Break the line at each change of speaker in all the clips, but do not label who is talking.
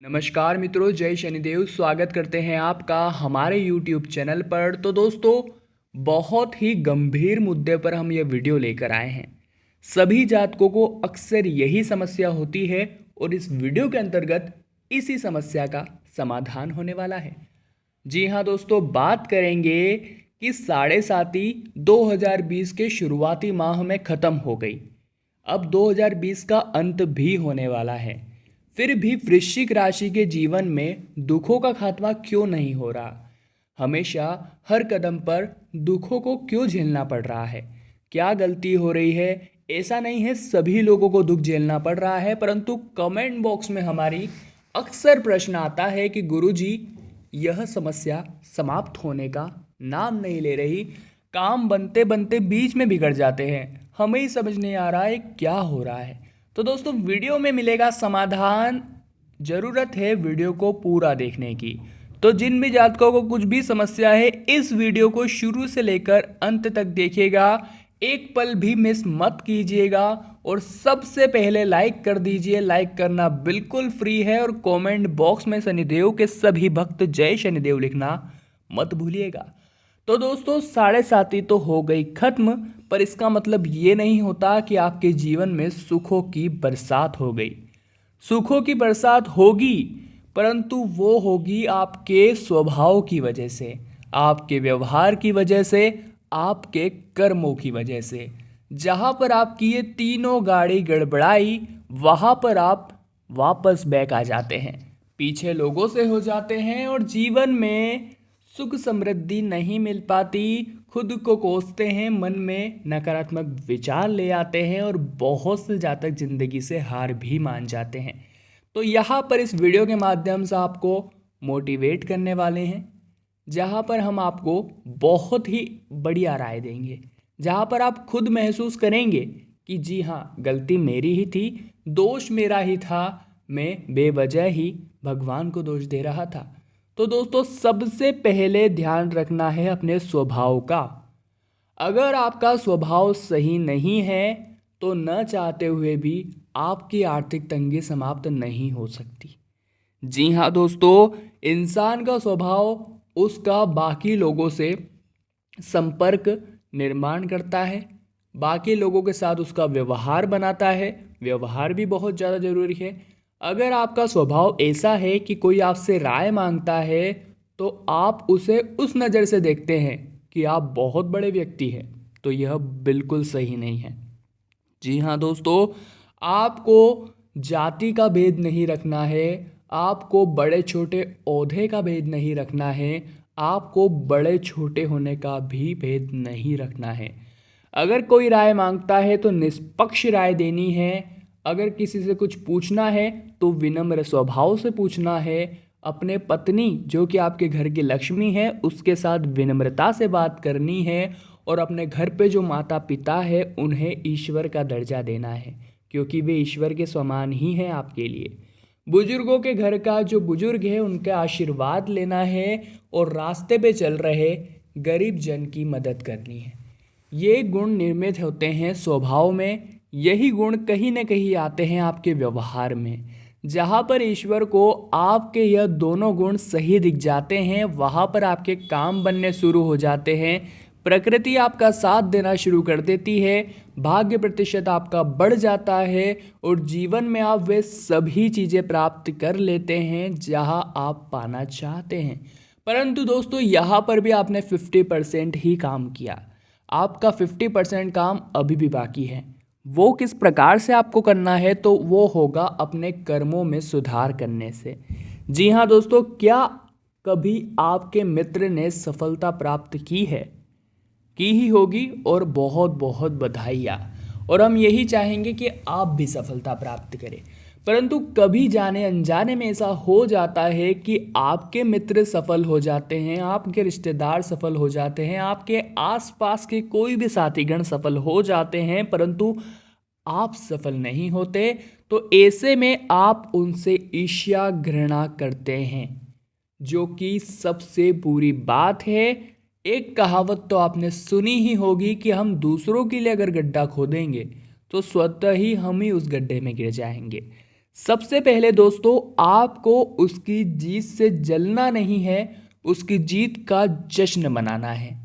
नमस्कार मित्रों, जय शनिदेव। स्वागत करते हैं आपका हमारे YouTube चैनल पर। तो दोस्तों, बहुत ही गंभीर मुद्दे पर हम ये वीडियो लेकर आए हैं। सभी जातकों को अक्सर यही समस्या होती है और इस वीडियो के अंतर्गत इसी समस्या का समाधान होने वाला है। जी हाँ दोस्तों, बात करेंगे कि साढ़े साती 2020 के शुरुआती माह में ख़त्म हो गई। अब 2020 का अंत भी होने वाला है। फिर भी वृश्चिक राशि के जीवन में दुखों का खात्मा क्यों नहीं हो रहा? हमेशा हर कदम पर दुखों को क्यों झेलना पड़ रहा है? क्या गलती हो रही है? ऐसा नहीं है सभी लोगों को दुख झेलना पड़ रहा है, परंतु कमेंट बॉक्स में हमारी अक्सर प्रश्न आता है कि गुरुजी, यह समस्या समाप्त होने का नाम नहीं ले रही। काम बनते बनते बीच में बिगड़ जाते हैं। हमें ही समझ नहीं आ रहा है क्या हो रहा है। तो दोस्तों, वीडियो में मिलेगा समाधान। ज़रूरत है वीडियो को पूरा देखने की। तो जिन भी जातकों को कुछ भी समस्या है, इस वीडियो को शुरू से लेकर अंत तक देखिएगा। एक पल भी मिस मत कीजिएगा और सबसे पहले लाइक कर दीजिए। लाइक करना बिल्कुल फ्री है और कमेंट बॉक्स में शनिदेव के सभी भक्त जय शनिदेव लिखना मत भूलिएगा। तो दोस्तों, साढ़े साती तो हो गई खत्म, पर इसका मतलब ये नहीं होता कि आपके जीवन में सुखों की बरसात हो गई। सुखों की बरसात होगी, परंतु वो होगी आपके स्वभाव की वजह से, आपके व्यवहार की वजह से, आपके कर्मों की वजह से। जहाँ पर आपकी ये तीनों गाड़ी गड़बड़ाई, वहाँ पर आप वापस बैक आ जाते हैं, पीछे लोगों से हो जाते हैं और जीवन में सुख समृद्धि नहीं मिल पाती। खुद को कोसते हैं, मन में नकारात्मक विचार ले आते हैं और बहुत से जातक जिंदगी से हार भी मान जाते हैं। तो यहाँ पर इस वीडियो के माध्यम से आपको मोटिवेट करने वाले हैं, जहाँ पर हम आपको बहुत ही बढ़िया राय देंगे, जहाँ पर आप खुद महसूस करेंगे कि जी हाँ, गलती मेरी ही थी, दोष मेरा ही था, मैं बेवजह ही भगवान को दोष दे रहा था। तो दोस्तों, सबसे पहले ध्यान रखना है अपने स्वभाव का। अगर आपका स्वभाव सही नहीं है तो न चाहते हुए भी आपकी आर्थिक तंगी समाप्त नहीं हो सकती। जी हाँ दोस्तों, इंसान का स्वभाव उसका बाकी लोगों से संपर्क निर्माण करता है, बाकी लोगों के साथ उसका व्यवहार बनाता है। व्यवहार भी बहुत ज़्यादा ज़रूरी है। अगर आपका स्वभाव ऐसा है कि कोई आपसे राय मांगता है तो आप उसे उस नज़र से देखते हैं कि आप बहुत बड़े व्यक्ति हैं, तो यह बिल्कुल सही नहीं है। जी हाँ दोस्तों, आपको जाति का भेद नहीं रखना है, आपको बड़े छोटे ओहदे का भेद नहीं रखना है, आपको बड़े छोटे होने का भी भेद नहीं रखना है। अगर कोई राय मांगता है तो निष्पक्ष राय देनी है। अगर किसी से कुछ पूछना है तो विनम्र स्वभाव से पूछना है। अपने पत्नी, जो कि आपके घर की लक्ष्मी है, उसके साथ विनम्रता से बात करनी है और अपने घर पे जो माता पिता है उन्हें ईश्वर का दर्जा देना है, क्योंकि वे ईश्वर के समान ही हैं आपके लिए। बुजुर्गों के घर का जो बुजुर्ग है उनका आशीर्वाद लेना है और रास्ते पे चल रहे गरीब जन की मदद करनी है। ये गुण निर्मित होते हैं स्वभाव में। यही गुण कहीं न कहीं आते हैं आपके व्यवहार में। जहाँ पर ईश्वर को आपके यह दोनों गुण सही दिख जाते हैं, वहाँ पर आपके काम बनने शुरू हो जाते हैं। प्रकृति आपका साथ देना शुरू कर देती है, भाग्य प्रतिशत आपका बढ़ जाता है और जीवन में आप वे सभी चीज़ें प्राप्त कर लेते हैं जहाँ आप पाना चाहते हैं। परंतु दोस्तों, यहाँ पर भी आपने 50% ही काम किया। आपका 50% काम अभी भी बाकी है। वो किस प्रकार से आपको करना है? तो वो होगा अपने कर्मों में सुधार करने से। जी हाँ दोस्तों, क्या कभी आपके मित्र ने सफलता प्राप्त की है? की ही होगी और बहुत बहुत बधाइयाँ। और हम यही चाहेंगे कि आप भी सफलता प्राप्त करें। परंतु कभी जाने अनजाने में ऐसा हो जाता है कि आपके मित्र सफल हो जाते हैं, आपके रिश्तेदार सफल हो जाते हैं, आपके आसपास के कोई भी साथीगण सफल हो जाते हैं, परंतु आप सफल नहीं होते। तो ऐसे में आप उनसे ईर्ष्या घृणा करते हैं, जो कि सबसे बुरी बात है। एक कहावत तो आपने सुनी ही होगी कि हम दूसरों के लिए अगर गड्ढा खोदेंगे तो स्वतः ही हम ही उस गड्ढे में गिर जाएंगे। सबसे पहले दोस्तों आपको उसकी जीत से जलना नहीं है, उसकी जीत का जश्न मनाना है।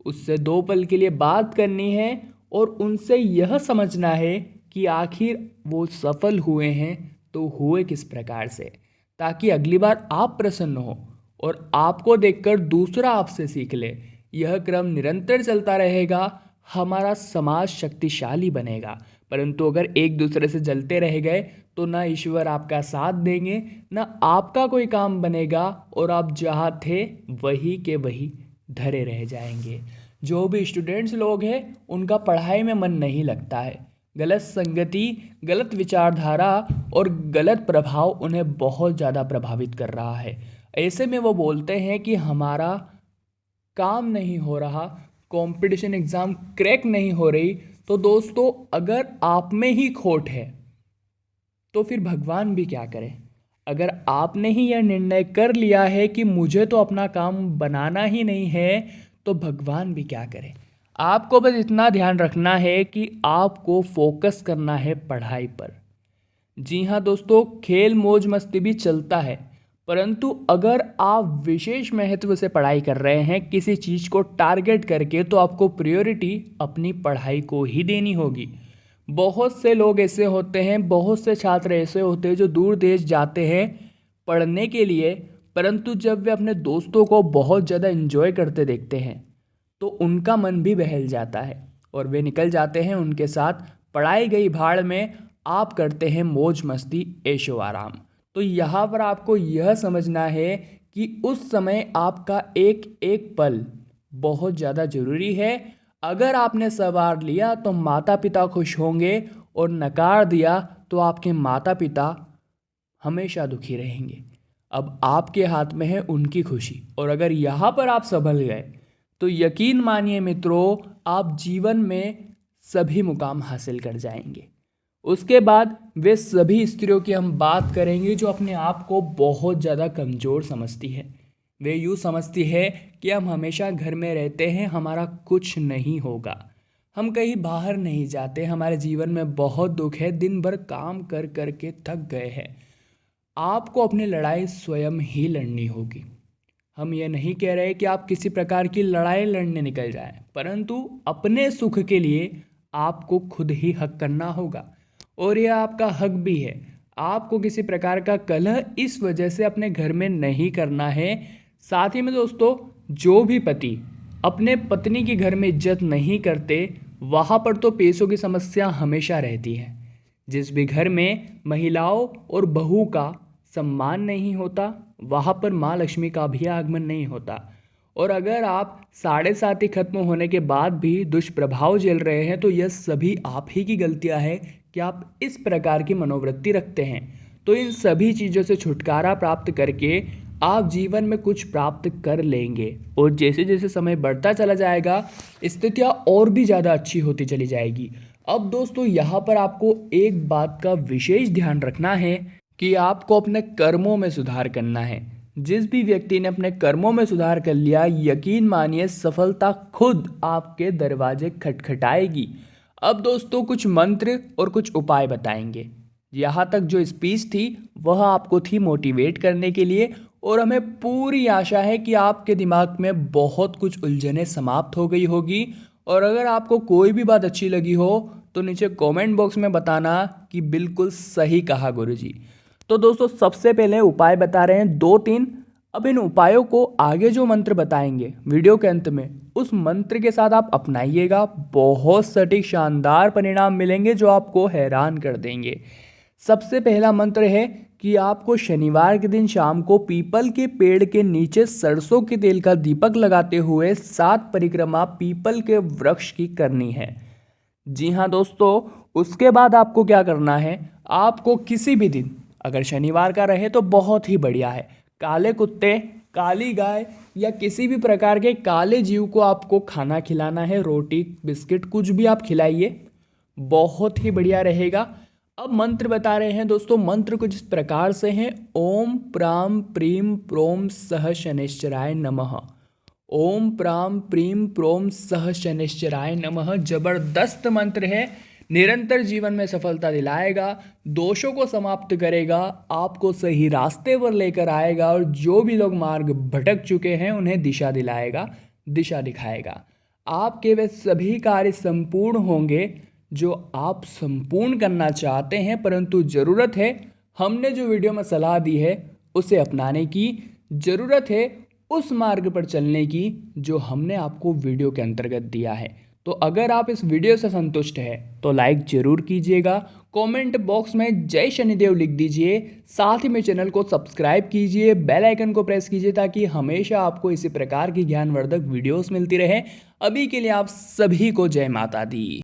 उससे 2 पल के लिए बात करनी है और उनसे यह समझना है कि आखिर वो सफल हुए हैं तो हुए किस प्रकार से, ताकि अगली बार आप प्रसन्न हो और आपको देखकर दूसरा आपसे सीख ले। यह क्रम निरंतर चलता रहेगा, हमारा समाज शक्तिशाली बनेगा। परंतु अगर एक दूसरे से जलते रह गए तो ना ईश्वर आपका साथ देंगे, ना आपका कोई काम बनेगा और आप जहाँ थे वही के वही धरे रह जाएंगे। जो भी स्टूडेंट्स लोग हैं उनका पढ़ाई में मन नहीं लगता है। गलत संगति, गलत विचारधारा और गलत प्रभाव उन्हें बहुत ज़्यादा प्रभावित कर रहा है। ऐसे में वो बोलते हैं कि हमारा काम नहीं हो रहा, कंपटीशन एग्ज़ाम क्रैक नहीं हो रही। तो दोस्तों अगर आप में ही खोट है तो फिर भगवान भी क्या करे। अगर आपने ही यह निर्णय कर लिया है कि मुझे तो अपना काम बनाना ही नहीं है तो भगवान भी क्या करे। आपको बस इतना ध्यान रखना है कि आपको फोकस करना है पढ़ाई पर। जी हाँ दोस्तों, खेल मौज मस्ती भी चलता है, परंतु अगर आप विशेष महत्व से पढ़ाई कर रहे हैं किसी चीज़ को टारगेट करके, तो आपको प्रायोरिटी अपनी पढ़ाई को ही देनी होगी। बहुत से लोग ऐसे होते हैं, बहुत से छात्र ऐसे होते हैं जो दूर देश जाते हैं पढ़ने के लिए, परंतु जब वे अपने दोस्तों को बहुत ज़्यादा एंजॉय करते देखते हैं तो उनका मन भी बहल जाता है और वे निकल जाते हैं उनके साथ पढ़ाई गई भाड़ में। आप करते हैं मौज मस्ती, ऐशो आराम। तो यहाँ पर आपको यह समझना है कि उस समय आपका एक एक पल बहुत ज़्यादा ज़रूरी है। अगर आपने सवार लिया तो माता पिता खुश होंगे और नकार दिया तो आपके माता पिता हमेशा दुखी रहेंगे। अब आपके हाथ में है उनकी खुशी, और अगर यहाँ पर आप संभल गए तो यकीन मानिए मित्रों, आप जीवन में सभी मुकाम हासिल कर जाएंगे। उसके बाद वे सभी स्त्रियों की हम बात करेंगे जो अपने आप को बहुत ज़्यादा कमज़ोर समझती है। वे यूँ समझती है कि हम हमेशा घर में रहते हैं, हमारा कुछ नहीं होगा, हम कहीं बाहर नहीं जाते, हमारे जीवन में बहुत दुख है, दिन भर काम कर कर के थक गए हैं। आपको अपनी लड़ाई स्वयं ही लड़नी होगी। हम ये नहीं कह रहे कि आप किसी प्रकार की लड़ाई लड़ने निकल जाएं, परंतु अपने सुख के लिए आपको खुद ही हक करना होगा, और यह आपका हक भी है। आपको किसी प्रकार का कलह इस वजह से अपने घर में नहीं करना है। साथ ही में दोस्तों, जो भी पति अपने पत्नी के घर में इज्जत नहीं करते, वहाँ पर तो पैसों की समस्या हमेशा रहती है। जिस भी घर में महिलाओं और बहू का सम्मान नहीं होता, वहाँ पर माँ लक्ष्मी का भी आगमन नहीं होता। और अगर आप 7:30 खत्म होने के बाद भी दुष्प्रभाव झेल रहे हैं तो यह सभी आप ही की गलतियाँ है कि आप इस प्रकार की मनोवृत्ति रखते हैं। तो इन सभी चीज़ों से छुटकारा प्राप्त करके आप जीवन में कुछ प्राप्त कर लेंगे, और जैसे जैसे समय बढ़ता चला जाएगा स्थितियाँ और भी ज़्यादा अच्छी होती चली जाएगी। अब दोस्तों यहाँ पर आपको एक बात का विशेष ध्यान रखना है कि आपको अपने कर्मों में सुधार करना है। जिस भी व्यक्ति ने अपने कर्मों में सुधार कर लिया, यकीन मानिए सफलता खुद आपके दरवाजे खटखटाएगी। अब दोस्तों कुछ मंत्र और कुछ उपाय बताएंगे। यहाँ तक जो स्पीच थी वह आपको थी मोटिवेट करने के लिए, और हमें पूरी आशा है कि आपके दिमाग में बहुत कुछ उलझनें समाप्त हो गई होगी। और अगर आपको कोई भी बात अच्छी लगी हो तो नीचे कमेंट बॉक्स में बताना कि बिल्कुल सही कहा गुरुजी। तो दोस्तों सबसे पहले उपाय बता रहे हैं 2-3। अब इन उपायों को आगे जो मंत्र बताएंगे वीडियो के अंत में, उस मंत्र के साथ आप अपनाइएगा, बहुत सटीक शानदार परिणाम मिलेंगे जो आपको हैरान कर देंगे। सबसे पहला मंत्र है कि आपको शनिवार के दिन शाम को पीपल के पेड़ के नीचे सरसों के तेल का दीपक लगाते हुए 7 परिक्रमा पीपल के वृक्ष की करनी है। जी हाँ दोस्तों, उसके बाद आपको क्या करना है, आपको किसी भी दिन, अगर शनिवार का रहे तो बहुत ही बढ़िया है, काले कुत्ते, काली गाय या किसी भी प्रकार के काले जीव को आपको खाना खिलाना है। रोटी, बिस्किट, कुछ भी आप खिलाइए, बहुत ही बढ़िया रहेगा। अब मंत्र बता रहे हैं दोस्तों। मंत्र कुछ इस प्रकार से हैं। ओम प्राम प्रीम प्रोम सह शनैश्चराय नमः। ओम प्राम प्रीम प्रोम सह शनैश्चराय नमः। जबरदस्त मंत्र है, निरंतर जीवन में सफलता दिलाएगा, दोषों को समाप्त करेगा, आपको सही रास्ते पर लेकर आएगा और जो भी लोग मार्ग भटक चुके हैं उन्हें दिशा दिलाएगा, दिशा दिखाएगा। आपके वे सभी कार्य संपूर्ण होंगे जो आप संपूर्ण करना चाहते हैं, परंतु ज़रूरत है हमने जो वीडियो में सलाह दी है उसे अपनाने की, ज़रूरत है उस मार्ग पर चलने की जो हमने आपको वीडियो के अंतर्गत दिया है। तो अगर आप इस वीडियो से संतुष्ट हैं तो लाइक ज़रूर कीजिएगा, कमेंट बॉक्स में जय शनिदेव लिख दीजिए, साथ ही में चैनल को सब्सक्राइब कीजिए, बेल आइकन को प्रेस कीजिए ताकि हमेशा आपको इसी प्रकार की ज्ञानवर्धक वीडियोस मिलती रहे। अभी के लिए आप सभी को जय माता दी।